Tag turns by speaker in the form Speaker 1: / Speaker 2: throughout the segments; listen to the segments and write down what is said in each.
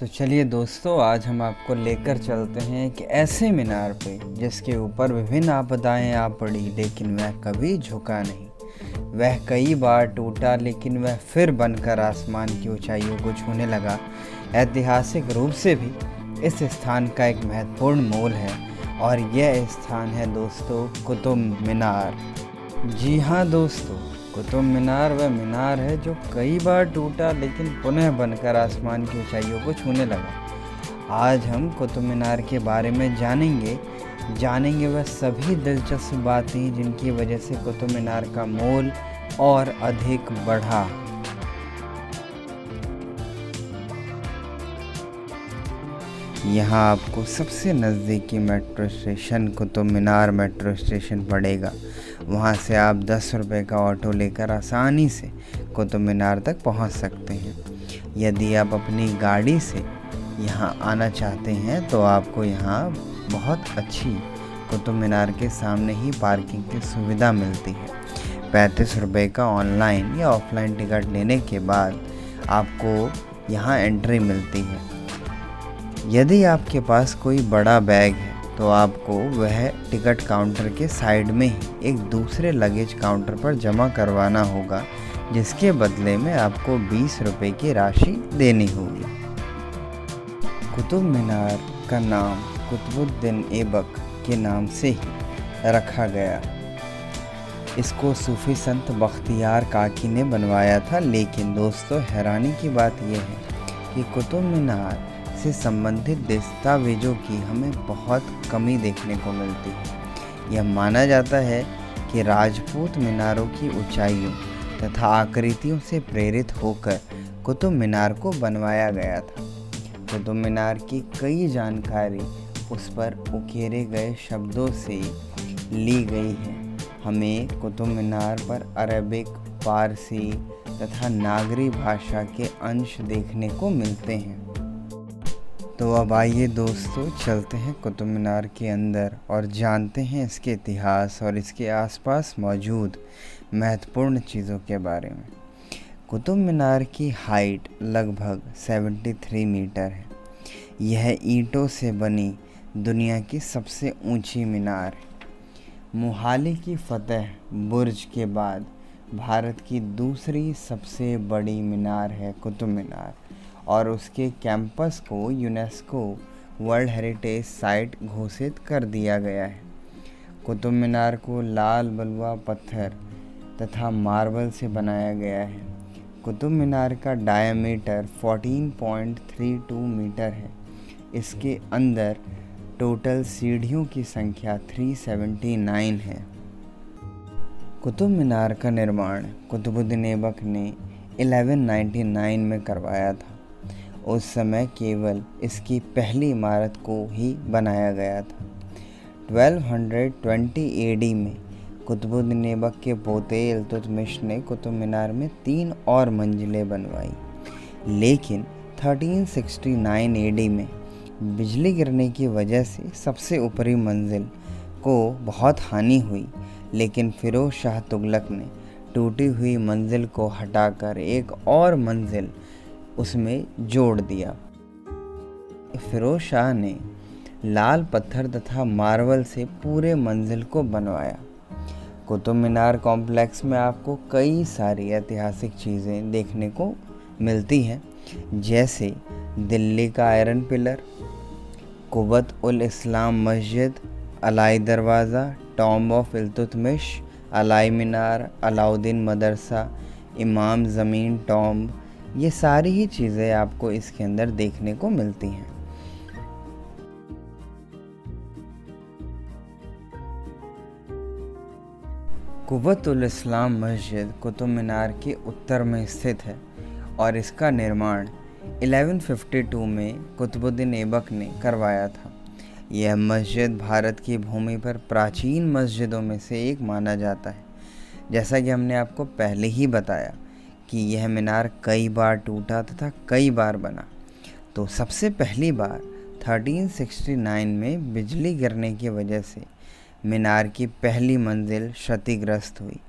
Speaker 1: तो चलिए दोस्तों, आज हम आपको लेकर चलते हैं एक ऐसे मीनार पे जिसके ऊपर विभिन्न आपदाएं आ पड़ी, लेकिन वह कभी झुका नहीं। वह कई बार टूटा, लेकिन वह फिर बनकर आसमान की ऊंचाइयों को छूने लगा। ऐतिहासिक रूप से भी इस स्थान का एक महत्वपूर्ण मोल है, और यह स्थान है दोस्तों कुतुब मीनार। जी हाँ दोस्तों, कुतुब मीनार वह मीनार है जो कई बार टूटा, लेकिन पुनः बनकर आसमान की ऊंचाइयों को छूने लगा। आज हम कुतुब मीनार के बारे में जानेंगे वह सभी दिलचस्प बातें जिनकी वजह से कुतुब मीनार का मोल और अधिक बढ़ा। यहाँ आपको सबसे नज़दीकी metro station Qutub Minar metro station पड़ेगा। वहाँ से आप 10 रुपये का ऑटो लेकर आसानी से कुतुब मीनार तक पहुँच सकते हैं। यदि आप अपनी गाड़ी से यहाँ आना चाहते हैं तो आपको यहाँ बहुत अच्छी कुतुब मीनार के सामने ही पार्किंग की सुविधा मिलती है। 35 रुपये का ऑनलाइन या ऑफलाइन टिकट लेने के बाद आपको यहाँ एंट्री मिलती है। यदि आपके पास कोई बड़ा बैग है तो आपको वह टिकट काउंटर के साइड में ही एक दूसरे लगेज काउंटर पर जमा करवाना होगा, जिसके बदले में आपको 20 रुपये की राशि देनी होगी। कुतुब मीनार का नाम कुतुबुद्दीन ऐबक के नाम से ही रखा गया। इसको सूफी संत बख्तियार काकी ने बनवाया था। लेकिन दोस्तों, हैरानी की बात यह है कि कुतुब मीनार से संबंधित दस्तावेजों की हमें बहुत कमी देखने को मिलती है। यह माना जाता है कि राजपूत मीनारों की ऊंचाइयों तथा आकृतियों से प्रेरित होकर कुतुब मीनार को बनवाया गया था। कुतुब मीनार की कई जानकारी उस पर उकेरे गए शब्दों से ली गई है। हमें कुतुब मीनार पर अरबिक, फारसी तथा नागरी भाषा के अंश देखने को मिलते हैं। तो अब आइए दोस्तों, चलते हैं कुतुब मीनार के अंदर और जानते हैं इसके इतिहास और इसके आसपास मौजूद महत्वपूर्ण चीज़ों के बारे में। कुतुब मीनार की हाइट लगभग 73 मीटर है। यह ईंटों से बनी दुनिया की सबसे ऊंची मीनार है। मोहाली की फतेह बुर्ज के बाद भारत की दूसरी सबसे बड़ी मीनार है कुतुब मीनार, और उसके कैंपस को यूनेस्को वर्ल्ड हेरिटेज साइट घोषित कर दिया गया है। कुतुब मीनार को लाल बलुआ पत्थर तथा मार्बल से बनाया गया है। कुतुब मीनार का डायमीटर 14.32 मीटर है। इसके अंदर टोटल सीढ़ियों की संख्या 379 है। कुतुब मीनार का निर्माण कुतुबुद्दीन ऐबक ने 1199 में करवाया था। उस समय केवल इसकी पहली इमारत को ही बनाया गया था। 1220 AD में कुतुबुद्दीन ऐबक के पोते इल्तुतमिश ने कुतुब मीनार में 3 और मंजिलें बनवाई। लेकिन 1369 AD में बिजली गिरने की वजह से सबसे ऊपरी मंजिल को बहुत हानि हुई। लेकिन फिरोज शाह तुगलक ने टूटी हुई मंजिल को हटाकर एक और मंजिल उसमें जोड़ दिया। फिरोज शाह ने लाल पत्थर तथा मार्बल से पूरे मंजिल को बनवाया। कुतुब मीनार कॉम्प्लेक्स में आपको कई सारी ऐतिहासिक चीज़ें देखने को मिलती हैं, जैसे दिल्ली का आयरन पिलर, कुव्वत उल इस्लाम मस्जिद, अलाई दरवाज़ा, टॉम्ब ऑफ इल्तुतमिश, अलाई मीनार, अलाउद्दीन मदरसा, इमाम ज़मीन टॉम्ब, ये सारी ही चीज़ें आपको इसके अंदर देखने को मिलती हैं। कुव्वत उल इस्लाम मस्जिद कुतुब मीनार के उत्तर में स्थित है, और इसका निर्माण 1152 में कुतुबुद्दीन ऐबक ने करवाया था। यह मस्जिद भारत की भूमि पर प्राचीन मस्जिदों में से एक माना जाता है। जैसा कि हमने आपको पहले ही बताया कि यह मीनार कई बार टूटा तथा कई बार बना। तो सबसे पहली बार 1369 में बिजली गिरने की वजह से मीनार की पहली मंजिल क्षतिग्रस्त हुई,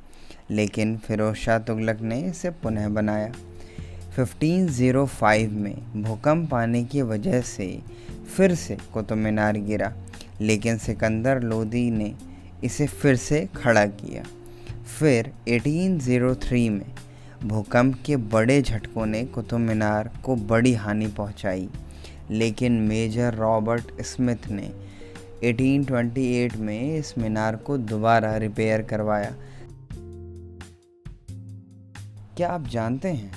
Speaker 1: लेकिन फिरोज शाह तुगलक ने इसे पुनः बनाया। 1505 में भूकंप आने की वजह से फिर से कुतुब मीनार गिरा, लेकिन सिकंदर लोदी ने इसे फिर से खड़ा किया। फिर 1803 में भूकंप के बड़े झटकों ने कुतुब मीनार को बड़ी हानि पहुंचाई, लेकिन मेजर रॉबर्ट स्मिथ ने 1828 में इस मीनार को दोबारा रिपेयर करवाया। क्या आप जानते हैं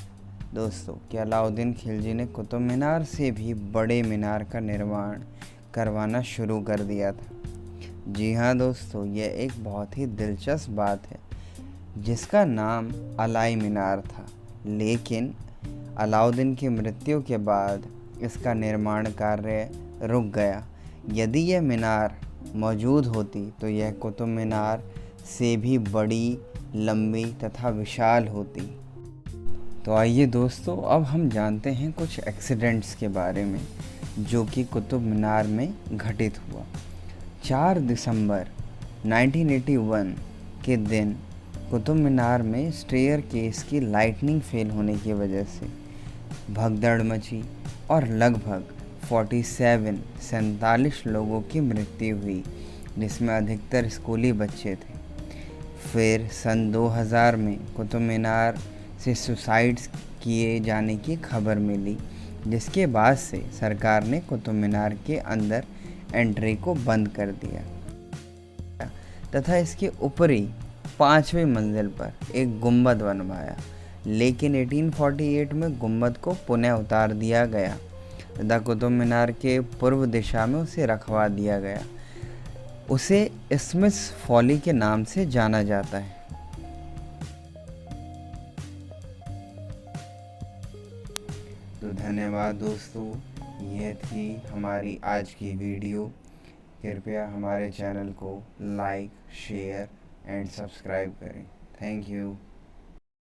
Speaker 1: दोस्तों कि अलाउद्दीन खिलजी ने कुतुब मीनार से भी बड़े मीनार का निर्माण करवाना शुरू कर दिया था? जी हाँ दोस्तों, यह एक बहुत ही दिलचस्प बात है जिसका नाम अलाई मीनार था, लेकिन अलाउद्दीन की मृत्यु के बाद इसका निर्माण कार्य रुक गया। यदि यह मीनार मौजूद होती तो यह कुतुब मीनार से भी बड़ी, लंबी तथा विशाल होती। तो आइए दोस्तों, अब हम जानते हैं कुछ एक्सीडेंट्स के बारे में जो कि कुतुब मीनार में घटित हुआ। 4 दिसंबर 1981 के दिन कुतुब मीनार में स्टेयर केस की लाइटनिंग फेल होने की वजह से भगदड़ मची और लगभग 47 लोगों की मृत्यु हुई, जिसमें अधिकतर स्कूली बच्चे थे। फिर सन 2000 में कुतुब मीनार से सुसाइड्स किए जाने की खबर मिली, जिसके बाद से सरकार ने कुतुब मीनार के अंदर एंट्री को बंद कर दिया तथा इसके ऊपरी 5वीं मंजिल पर एक गुंबद बनवाया, लेकिन 1848 में गुंबद को पुनः उतार दिया गया तथा कुतुब मीनार के पूर्व दिशा में उसे रखवा दिया गया। उसे स्मिथ फॉली के नाम से जाना जाता है। तो धन्यवाद दोस्तों, यह थी हमारी आज की वीडियो। कृपया हमारे चैनल को लाइक, शेयर एंड सब्सक्राइब करें। Thank you.